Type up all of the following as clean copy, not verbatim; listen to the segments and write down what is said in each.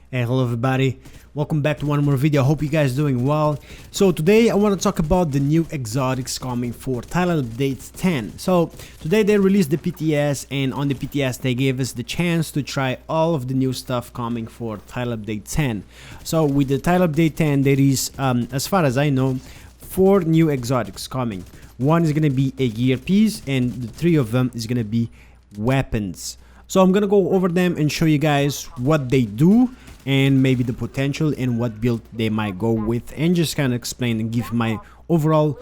Hey, hello everybody, welcome back to one more video. I hope you guys doing well. So today I want to talk about the new exotics coming for title update 10. So today they released the PTS, and on the PTS they gave us the chance to try all of the new stuff coming for title update 10. So with the title update 10 there is, as far as I know, 4 new exotics coming. One is going to be a gear piece, and the 3 of them is going to be weapons. So I'm gonna go over them and show you guys what they do and maybe the potential and what build they might go with, and just kind of explain and give my overall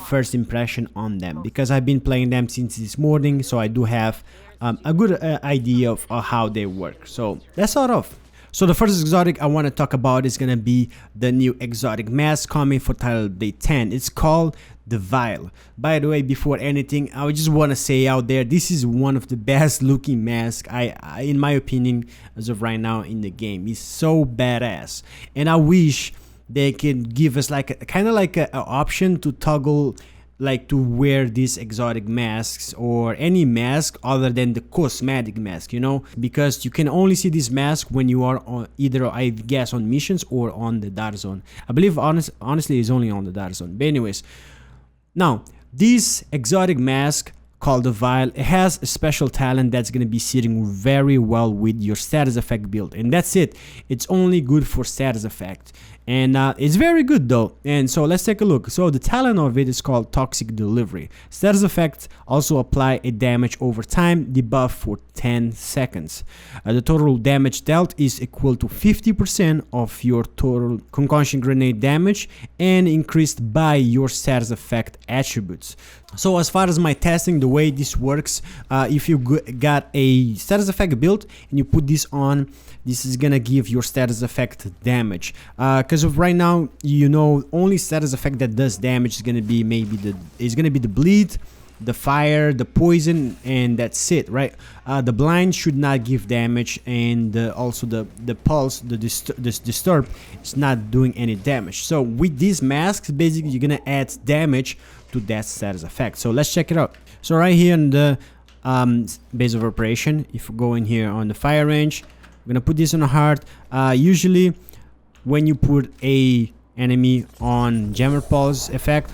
first impression on them, because I've been playing them since this morning, so I do have a good idea of how they work. So let's start off. So the first exotic I want to talk about is gonna be the new exotic mask coming for title update 10. It's called the Vial. By the way, before anything, I just want to say out there, this is one of the best looking masks I in my opinion as of right now in the game. It's so badass, and I wish they could give us like a kind of like a option to toggle, like to wear these exotic masks or any mask other than the cosmetic mask, you know, because you can only see this mask when you are on either, I guess, on missions or on the Darkzone. I believe honestly it's only on the Darkzone. But anyways, now this exotic mask called the Vial, it has a special talent that's going to be sitting very well with your status effect build, and that's it. It's only good for status effect, and it's very good though. And so let's take a look. So the talent of it is called Toxic Delivery. Status effects also apply a damage over time debuff for 10 seconds. The total damage dealt is equal to 50% of your total concussion grenade damage and increased by your status effect attributes. So as far as my testing, the way this works, if you got a status effect build and you put this on, this is gonna give your status effect damage, because of right now, you know, only status effect that does damage is gonna be maybe the bleed, the fire, the poison, and that's it, right? The blind should not give damage, and also the pulse, the disturb is not doing any damage. So with these masks, basically you're gonna add damage to that status effect. So let's check it out. So right here in the base of operation, if we go in here on the fire range, we're gonna put this on a hard. Usually when you put a enemy on jammer pulse effect,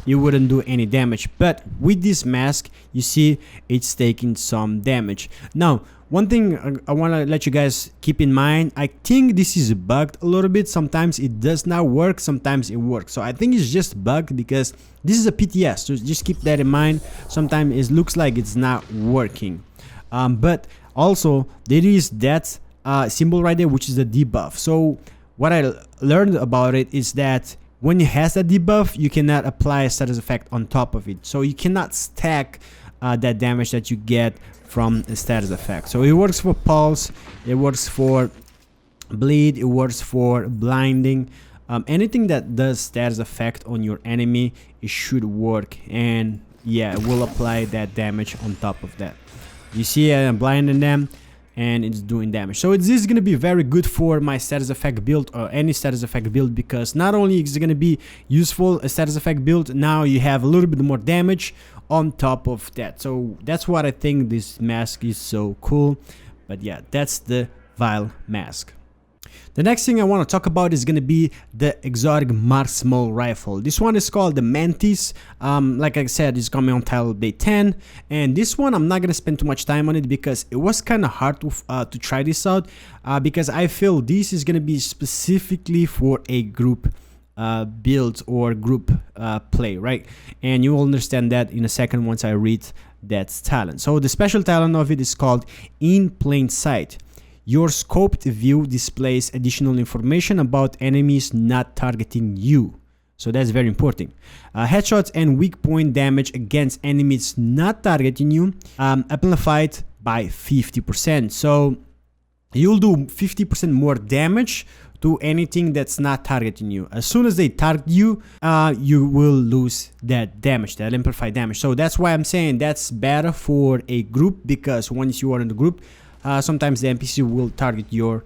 you wouldn't do any damage, but with this mask you see it's taking some damage. Now one thing I want to let you guys keep in mind, I think this is bugged a little bit. Sometimes it does not work, sometimes it works. So I think it's just bugged because this is a PTS, so just keep that in mind. Sometimes it looks like it's not working, but also there is that symbol right there, which is the debuff. So what I learned about it is that when it has a debuff, you cannot apply a status effect on top of it, so you cannot stack that damage that you get from a status effect. So it works for pulse, it works for bleed, it works for blinding. Anything that does status effect on your enemy, it should work, and yeah, it will apply that damage on top of that. You see I'm blinding them and it's doing damage. So this is going to be very good for my status effect build or any status effect build, because not only is it going to be useful a status effect build, now you have a little bit more damage on top of that. So that's what I think this mask is so cool. But yeah, that's the Vial mask. The next thing I want to talk about is going to be the exotic marksman rifle. This one is called the Mantis. Like I said, it's coming on title update 10, and this one I'm not going to spend too much time on it because it was kind of hard to try this out, because I feel this is going to be specifically for a group build or group play, right? And you will understand that in a second once I read that talent. So the special talent of it is called In Plain Sight. Your scoped view displays additional information about enemies not targeting you. So that's very important. Headshots and weak point damage against enemies not targeting you amplified by 50%. So you'll do 50% more damage to anything that's not targeting you. As soon as they target you, you will lose that damage, that amplified damage. So that's why I'm saying that's better for a group, because once you are in the group, sometimes the NPC will target your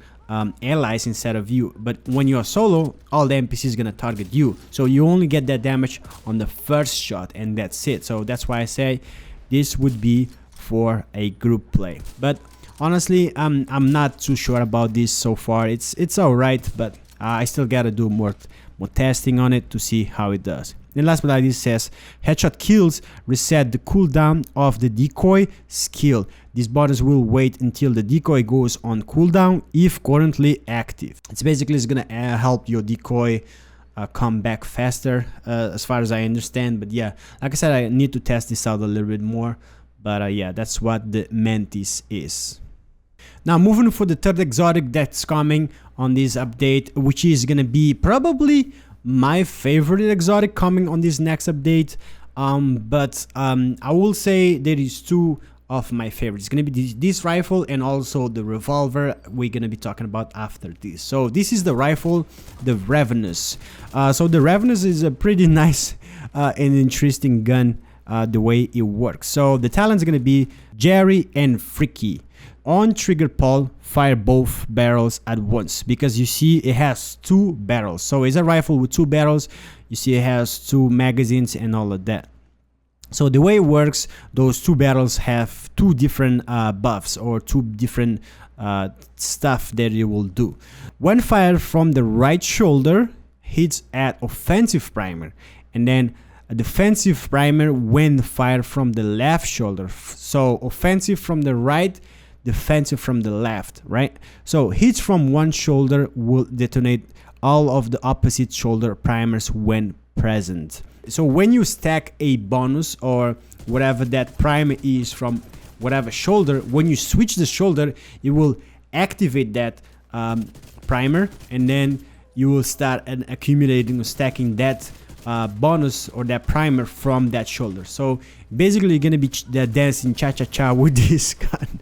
allies instead of you, but when you are solo, all the NPC is gonna target you, so you only get that damage on the first shot, and that's it. So that's why I say this would be for a group play. But honestly, I'm not too sure about this so far. It's all right, but I still gotta do more testing on it to see how it does. And last but not least, says headshot kills reset the cooldown of the decoy skill. This bonus will wait until the decoy goes on cooldown if currently active. It's basically gonna help your decoy come back faster, as far as I understand. But yeah, like I said, I need to test this out a little bit more. But yeah, that's what the Mantis is. Now moving for the third exotic that's coming on this update, which is gonna be probably my favorite exotic coming on this next update. I will say there is two of my favorites. It's gonna be this rifle and also the revolver we're gonna be talking about after this. So this is the rifle, the Regulus. So the Regulus is a pretty nice and interesting gun, the way it works. So the talent's gonna be Jerry and Freaky. On trigger pull, fire both barrels at once, because you see it has two barrels. So it's a rifle with two barrels. You see it has two magazines and all of that. So the way it works, those two barrels have two different buffs, or two different stuff that it will do. When fired from the right shoulder, hits at offensive primer, and then a defensive primer when fired from the left shoulder. So offensive from the right, defensive from the left, right? So hits from one shoulder will detonate all of the opposite shoulder primers when present. So when you stack a bonus or whatever that primer is from whatever shoulder, when you switch the shoulder, it will activate that primer, and then you will start accumulating or stacking that bonus or that primer from that shoulder. So basically you're gonna be dancing cha-cha-cha with this gun.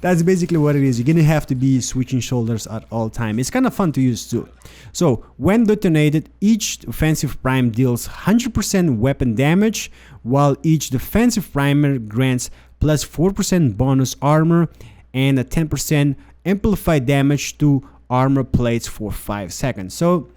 That's basically what it is. You're gonna have to be switching shoulders at all time. It's kind of fun to use too. So when detonated, each offensive prime deals 100% weapon damage, while each defensive primer grants plus 4% bonus armor and a 10% amplified damage to armor plates for 5 seconds. So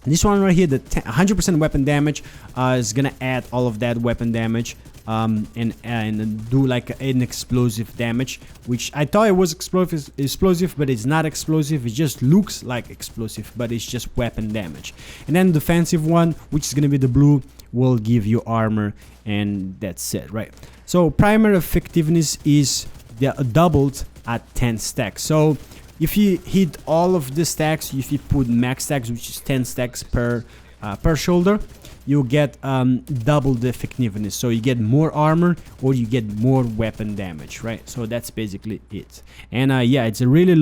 this one right here, the 100% weapon damage, is gonna add all of that weapon damage and do like an explosive damage, which I thought it was explosive, but it's not explosive. It just looks like explosive, but it's just weapon damage. And then the defensive one, which is gonna be the blue, will give you armor, and that's it, right? So primer effectiveness is doubled at 10 stacks. So if you hit all of the stacks, if you put max stacks, which is 10 stacks per shoulder, you get double the effectiveness. So you get more armor or you get more weapon damage, right? So that's basically it. And yeah, it's a really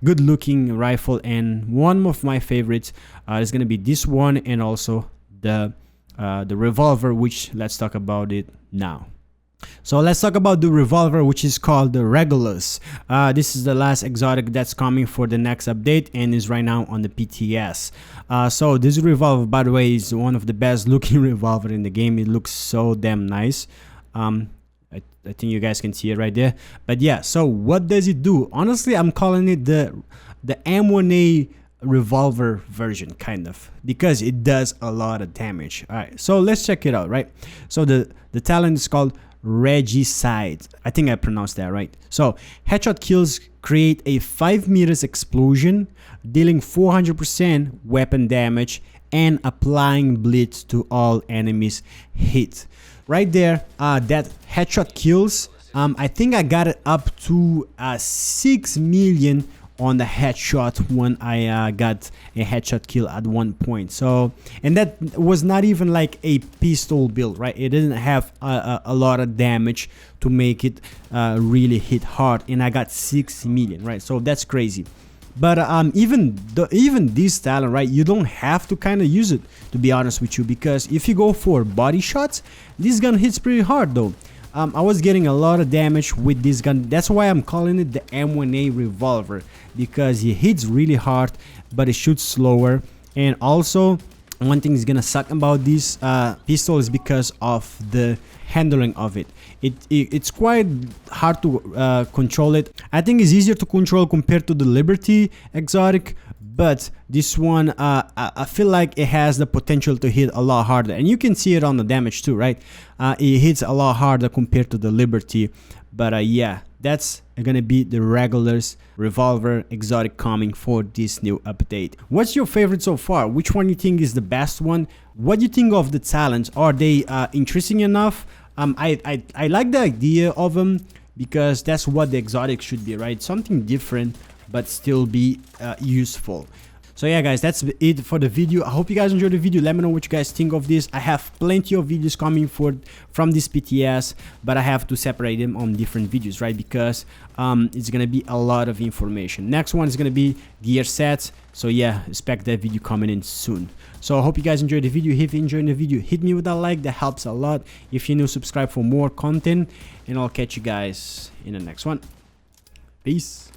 good looking rifle, and one of my favorites is gonna be this one, and also the revolver, which let's talk about it now. So let's talk about the revolver, which is called the Regulus. This is the last exotic that's coming for the next update and is right now on the PTS. So this revolver, by the way, is one of the best looking revolver in the game. It looks so damn nice. I think you guys can see it right there. But yeah, so what does it do? Honestly, I'm calling it the M1A revolver version, kind of, because it does a lot of damage. All right, so let's check it out, right? So the talent is called Regicide. I think I pronounced that right. So headshot kills create a 5 meters explosion, dealing 400% weapon damage and applying blitz to all enemies hit. Right there, that headshot kills, I think I got it up to 6 million on the headshot when I got a headshot kill at one point. So, and that was not even like a pistol build, right? It didn't have a lot of damage to make it really hit hard, and I got 6 million, right? So that's crazy. But even this talent, right, you don't have to kind of use it, to be honest with you, because if you go for body shots, this gun hits pretty hard though. I was getting a lot of damage with this gun. That's why I'm calling it the M1A revolver, because it hits really hard, but it shoots slower. And also, one thing is gonna suck about this pistol is because of the handling of it. It's quite hard to control it. I think it's easier to control compared to the Liberty exotic, but this one I feel like it has the potential to hit a lot harder, and you can see it on the damage too, right? It hits a lot harder compared to the Liberty, But yeah, that's gonna be the Regulus revolver exotic coming for this new update. What's your favorite so far? Which one you think is the best one? What do you think of the talents? Are they interesting enough? I like the idea of them because that's what the exotic should be, right? Something different but still be useful. So yeah guys, that's it for the video. I hope you guys enjoyed the video. Let me know what you guys think of this. I have plenty of videos coming from this PTS, but I have to separate them on different videos, right? Because it's gonna be a lot of information. Next one is gonna be gear sets. So yeah, expect that video coming in soon. So I hope you guys enjoyed the video. If you enjoyed the video, hit me with a like, that helps a lot. If you're new, subscribe for more content, and I'll catch you guys in the next one. Peace.